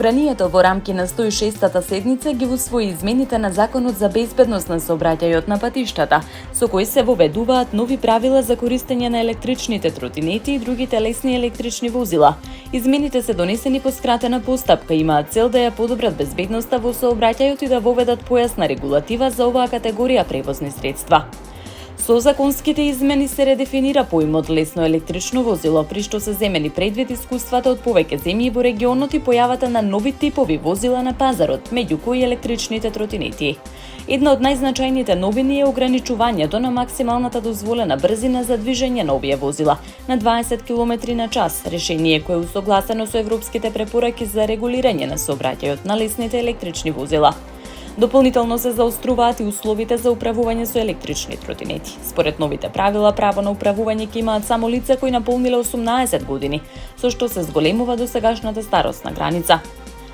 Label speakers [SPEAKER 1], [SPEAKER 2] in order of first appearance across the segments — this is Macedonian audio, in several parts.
[SPEAKER 1] Собранието во рамки на 106-та седница ги усвои измените на Законот за безбедност на сообраќајот на патиштата, со кои се воведуваат нови правила за користење на електричните тротинети и другите лесни електрични возила. Измените се донесени по скратена постапка, имаат цел да ја подобрат безбедноста во сообраќајот и да воведат појасна регулатива за оваа категорија превозни средства. Со законските измени се редефинира поимот лесно електрично возило, при што се земени предвид искуствата од повеќе земји во регионот и појавата на нови типови возила на пазарот, меѓу кои електричните тротинети. Една од најзначајните новини е ограничувањето на максималната дозволена брзина за движење на овие возила на 20 км на час, решение кое е усогласено со европските препораки за регулирање на сообраќајот на лесните електрични возила. Дополнително се заоструваат и условите за управување со електрични тротинети. Според новите правила, право на управување ќе имаат само лица кои наполниле 18 години, со што се зголемува досегашната старосна граница.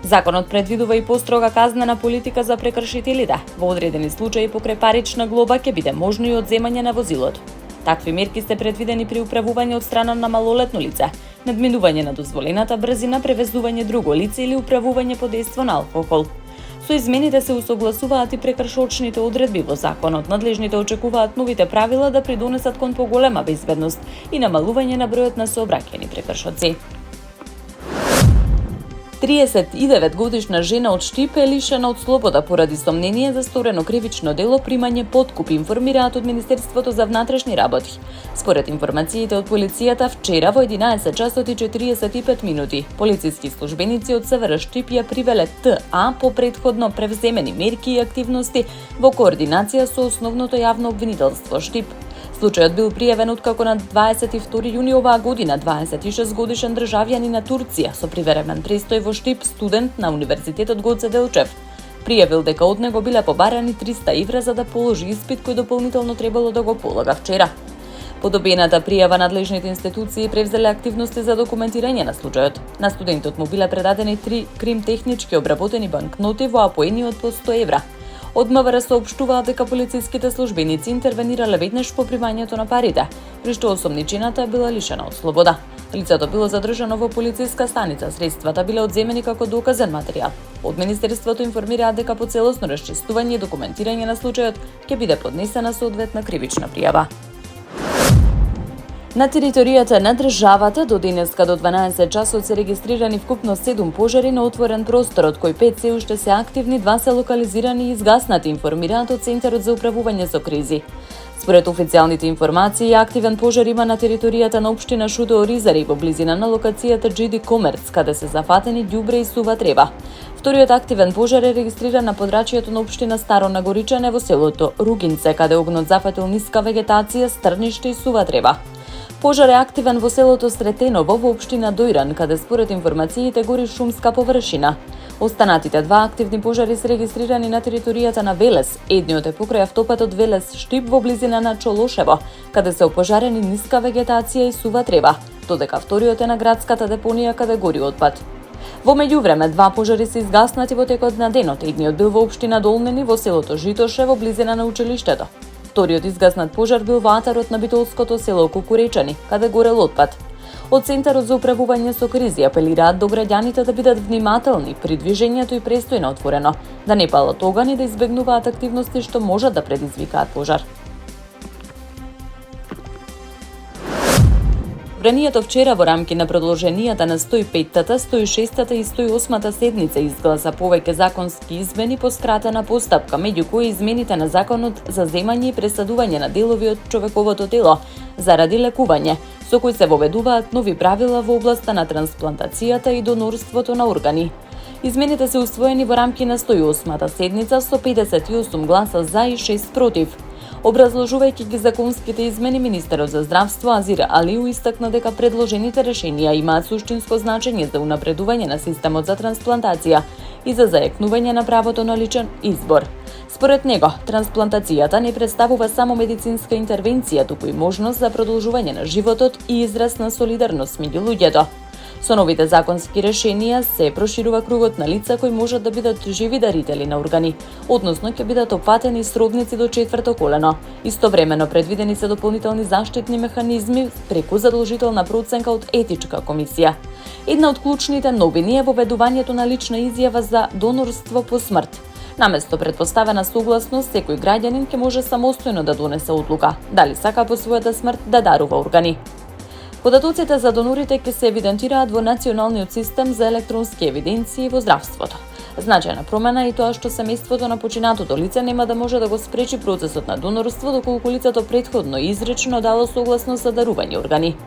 [SPEAKER 1] Законот предвидува и построга казнена политика за прекршителите. Во одредени случаи покрај парична глоба ќе биде можно и одземање на возилото. Такви мерки се предвидени при управување од страна на малолетно лице, надминување на дозволената брзина, превезување друго лице или управување под дејство на алкохол. Со измените се усогласуваат и прекршочните одредби во законот. Надлежните очекуваат новите правила да придонесат кон поголема безбедност и намалување на бројот на сообраќајни прекршоци. 39-годишна жена од Штип е лишена од слобода поради сомнение за сторено кривично дело примање подкуп, информираат од Министерството за внатрешни работи. Според информациите од полицијата, вчера во 11 часот и 45 минути, полициски службеници од СВР Штип ја привеле ТА по претходно превземени мерки и активности во координација со основното јавно обвинителство Штип. Случајот бил пријавен откако на 22 јуни оваа година 26-годишен државјанин на Турција со привремен престој во Штип, студент на Универзитетот Гоце Делчев, пријавил дека од него биле побарани 300 евра за да положи испит кој дополнително требало да го полага вчера. По добиената пријава надлежните институции превзеле активности за документирање на случајот. На студентот му биле предадени 3 крим-технички обработени банкноти во апоени од по 100 евра. Од МВР соопштуваат дека полициските службеници интервенирале веднаш по примањето на парите, при што осомничената била лишена од слобода. Лицето било задржано во полициска станица, средствата биле одземени како доказен материјал. Од Министерството информираат дека по целосно расчистување и документирање на случајот ќе биде поднесена соодветна кривична пријава. На територијата на државата до денеска до 12 часот се регистрирани вкупно 7 пожари на отворен простор, од кои 5 се уште се активни, 2 се локализирани и изгаснати, информираат од Центарот за управување со кризи. Според официјалните информации, активен пожар има на територијата на општина Шудо Оризари во близина на локацијата GD Комерц, каде се зафатени ѓубре и сува трева. Вториот активен пожар е регистриран на подрачјето на општина Старо Нагоричане во селото Ругинце, каде огнот зафатил ниска вегетација, стрниште и сува трева. Пожар е активен во селото Сретеново во општина Дојран, каде според информациите гори шумска површина. Останатите 2 активни пожари се регистрирани на територијата на Велес. Едниот е покрај автопатот Велес Штип во близина на Чолошево, каде се опожарени ниска вегетација и сува трева, додека вториот е на градската депонија каде гори отпад. Во меѓувреме 2 пожари се изгаснати во текот на денот. Едниот бил во општина Долнени во селото Житоше во близина на училиштето. Вториот изгаснат пожар бил во атарот на битолското село Кукуречани, каде горел отпад. Од Центарот за управување со кризи апелираат до граѓаните да бидат внимателни при движењето и престој на отворено, да не палат оган и да избегнуваат активности што можат да предизвикаат пожар. Собранието вчера во рамки на продолженијата на 105-та, 106-та и 108-та седница изгласа повеќе законски измени по скратена постапка, меѓу кои измените на Законот за земање и пресадување на делови од човековото тело заради лекување, со кои се воведуваат нови правила во областа на трансплантацијата и донорството на органи. Измените се усвоени во рамки на 108-та седница со 58 гласа за и 6 против. Образложувајќи ги законските измени, министерот за здравство Азир Алиу истакна дека предложените решенија имаат суштинско значење за унапредување на системот за трансплантација и за зајакнување на правото на личен избор. Според него, трансплантацијата не представува само медицинска интервенција, туку и можност за продолжување на животот и израз на солидарност меѓу луѓето. Со новите законски решенија се проширува кругот на лица кои можат да бидат живи дарители на органи, односно ќе бидат опатени сродници до 4-то колено. Истовремено предвидени се дополнителни заштитни механизми преку задолжителна проценка од етичка комисија. Една од клучните новини е воведувањето на лична изјава за донорство по смрт. Наместо предпоставена согласност, секој граѓанин ќе може самостојно да донесе одлука дали сака по својата смрт да дарува органи. Податоците за донорите ќе се евидентираат во Националниот систем за електронски евиденции во здравството. Значајна промена е и тоа што семејството на починатото лице нема да може да го спречи процесот на донорство доколку лицето претходно изречно дало согласност за дарување органи.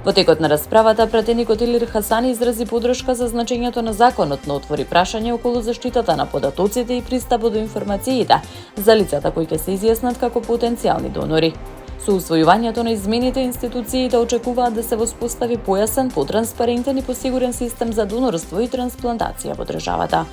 [SPEAKER 1] Во текот на расправата, пратеникот Илир Хасани изрази подршка за значењето на законот, но отвори прашање околу заштитата на податоците и пристапот до информациите за лицата кои ќе се изјаснат како потенцијални донори. Со усвојувањето на измените, институциите очекуваат да се воспостави појасен, потранспарентен и посигурен систем за донорство и трансплантација во државата.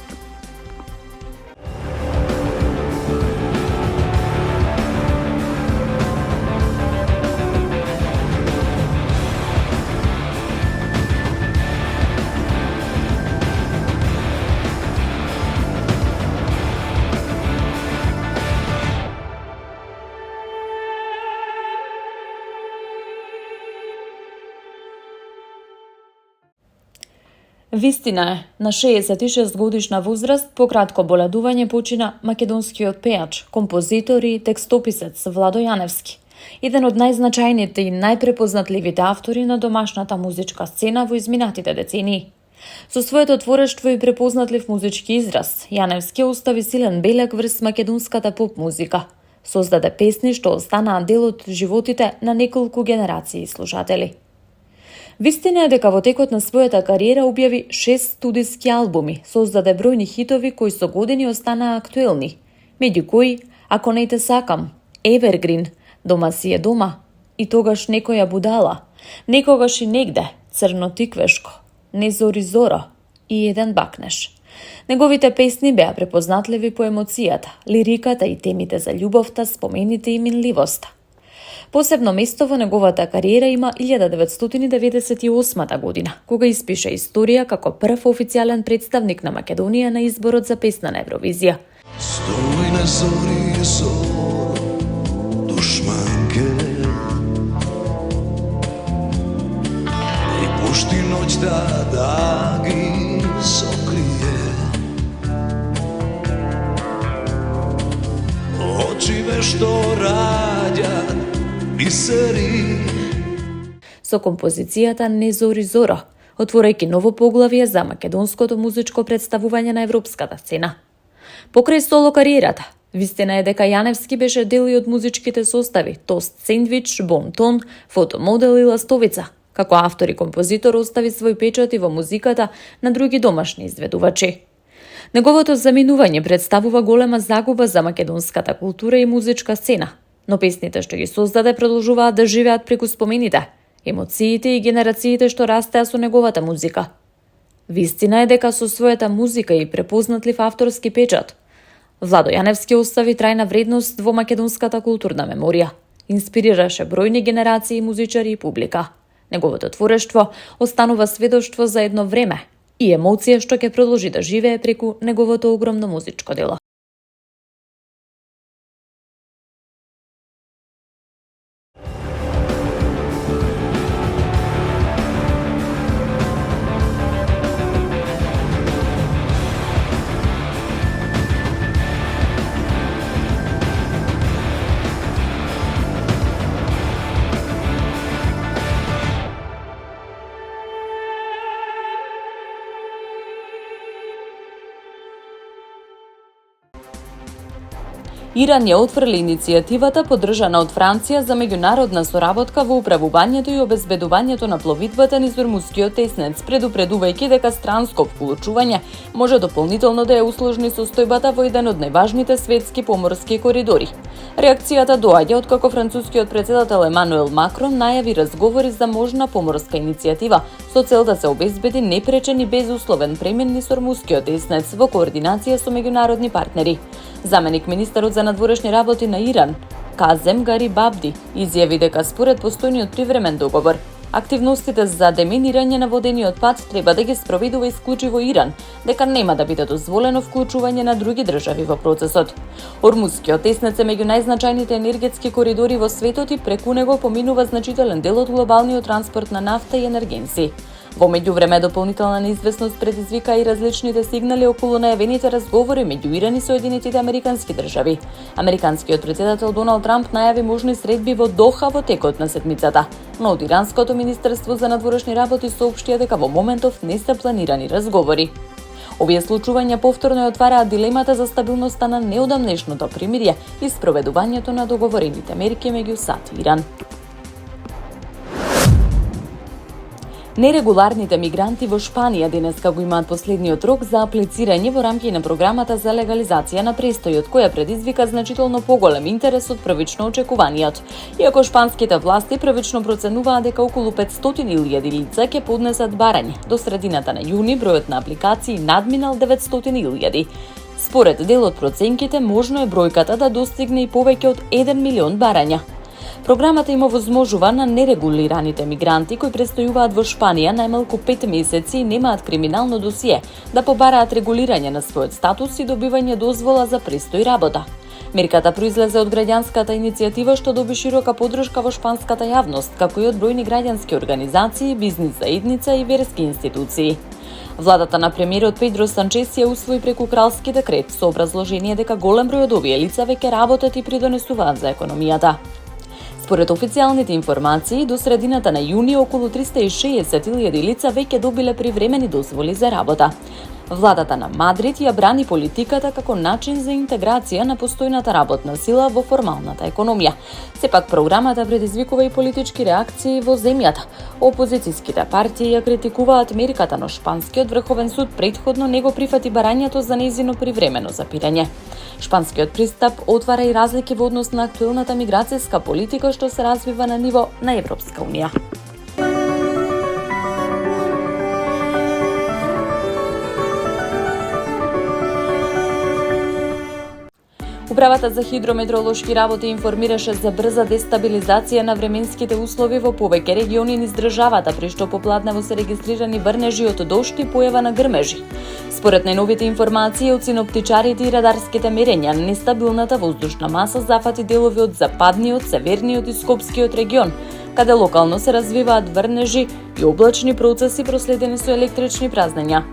[SPEAKER 1] Вистина е, на 66 годишна возраст по кратко боледување почина македонскиот пејач, композитор и текстописец Владо Јаневски, еден од најзначајните и најпрепознатливите автори на домашната музичка сцена во изминатите децении. Со своето творештво и препознатлив музички израз, Јаневски остави силен белег врз македонската поп музика. Создаде песни што останаа дел од животите на неколку генерации слушатели. Вистина е дека во текот на својата кариера објави 6 студиски албуми, создаде бројни хитови кои со години останаа актуелни, меѓу кои Ако не те сакам, Евергрин, Дома си е дома, И тогаш некоја будала, Некогаш и негде, Црно тиквешко, Не зори зора и Еден бакнеш. Неговите песни беа препознатливи по емоцијата, лириката и темите за љубовта, спомените и минливоста. Посебно место во неговата кариера има 1998 година, кога испише историја како прв официјален представник на Македонија на изборот за песна на Евровизија.
[SPEAKER 2] Стој на зори со душманке и пушти ноќта да ги сокрие. Очиве што раѓаат бисери.
[SPEAKER 1] Со композицијата Не зори зора, отворајќи ново поглавје за македонското музичко представување на европската сцена. Покрај соло кариерата, вистина е дека Јаневски беше дел и од музичките состави Тост Сендвич, Бонтон, Фотомодел и Ластовица. Како автор и композитор остави свој печат и во музиката на други домашни изведувачи. Неговото заминување представува голема загуба за македонската култура и музичка сцена, но песните што ги создаде продолжуваат да живеат преку спомените, емоциите и генерациите што растеа со неговата музика. Вистина е дека со својата музика и препознатлив авторски печат, Владо Јаневски остави трајна вредност во македонската културна меморија. Инспирираше бројни генерации музичари и публика. Неговото творештво останува сведоштво за едно време и емоција што ќе продолжи да живее преку неговото огромно музичко дело. Иран ја отфрли иницијативата поддржана од Франција за меѓународна соработка во управувањето и обезбедувањето на пловидбата низ Ормускиот теснец, предупредувајќи дека странско вклучување може дополнително да ја усложни состојбата во еден од најважните светски поморски коридори. Реакцијата доаѓа откако францускиот претседател Емануел Макрон најави разговори за можна поморска иницијатива со цел да се обезбеди непречен и безусловен премин низ Ормускиот теснец во координација со меѓународни партнери. Заменик министерот за надворешни работи на Иран, Казем Гарибабди, изјави дека според постојниот привремен договор, Активностите за деминирање на водениот пат треба да ги спроведува исклучиво Иран, дека нема да биде дозволено вклучување на други држави во процесот. Ормузскиот теснец е меѓу најзначајните енергетски коридори во светот и преку него поминува значителен дел од глобалниот транспорт на нафта и енергенси. Во меѓувреме дополнителна неизвестност предизвика и различните сигнали околу најавените разговори меѓу Иран и Соединетите Американски држави. Американскиот претседател Доналд Трамп најави можни средби во Доха во текот на седмицата, но од Иранското министерство за надворешни работи соопштија дека во моментов не се планирани разговори. Овие случувања повторно ја отвараат дилемата за стабилноста на неодамнешното примирие и спроведувањето на договорените мерки меѓу САД и Иран. Нерегуларните мигранти во Шпанија денеска го имаат последниот рок за аплицирање во рамки на програмата за легализација на престојот, која предизвика значително поголем интерес од првично очекуваниот. Иако шпанските власти првично проценуваат дека околу 500.000 лица ќе поднесат барање, до средината на јуни бројот на апликации надминал 900.000. Според дел од проценките, можно е бројката да достигне и повеќе од 1 милион барања. Програмата им овозможува на нерегулираните мигранти кои престојуваат во Шпанија најмалку 5 месеци и немаат криминално досие да побараат регулирање на својот статус и добивање дозвола за престој и работа. Мерката произлезе од граѓанската иницијатива што доби широка поддршка во шпанската јавност, како и од бројни граѓански организации, бизнис заедница и верски институции. Владата на премиерот Педро Санчес ја усвои преку кралски декрет со образложение дека голем број од овие лица веќе работат и придонесуваат за економијата. Според официјалните информации, до средината на јуни околу 360.000 лица веќе добиле привремени дозволи за работа. Владата на Мадрид ја брани политиката како начин за интеграција на постојната работна сила во формалната економија. Сепак програмата предизвикува и политички реакции во земјата. Опозицијските партии ја критикуваат мерката, но шпанскиот врховен суд претходно не го прифати барањето за нејзино привремено запирање. Шпанскиот пристап отвара и разлики во однос на актуелната миграцијска политика што се развива на ниво на Европска унија. Управата за хидрометеоролошки работи информираше за брза дестабилизација на временските услови во повеќе региони низ државата, при што попладнево се регистрирани врнежи од дожд и појава на грмежи. Според најновите информации од синоптичарите и радарските мерења, нестабилната воздушна маса зафати делови од западниот, северниот и скопскиот регион, каде локално се развиваат врнежи и облачни процеси проследени со електрични празнења.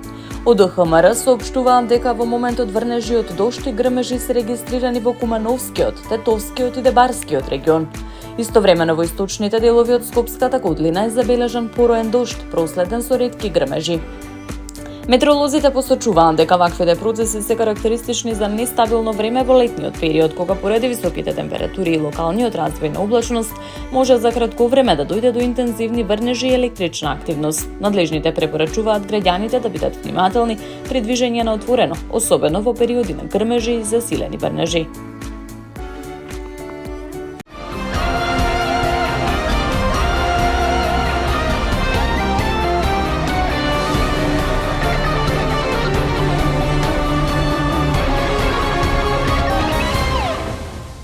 [SPEAKER 1] Од ОХМР соопштуваат дека во моментот врнежи од дожд и грмежи се регистрирани во Кумановскиот, Тетовскиот и Дебарскиот регион. Истовремено во источните делови од Скопската котлина е забележан пороен дожд, проследен со ретки грмежи. Метеоролозите посочуваат дека ваквите процеси се карактеристични за нестабилно време во летниот период, кога поради високите температури и локалниот развој на облачност може за кратко време да дојде до интензивни врнежи и електрична активност. Надлежните препорачуваат граѓаните да бидат внимателни при движење на отворено, особено во периоди на грмежи и засилени врнежи.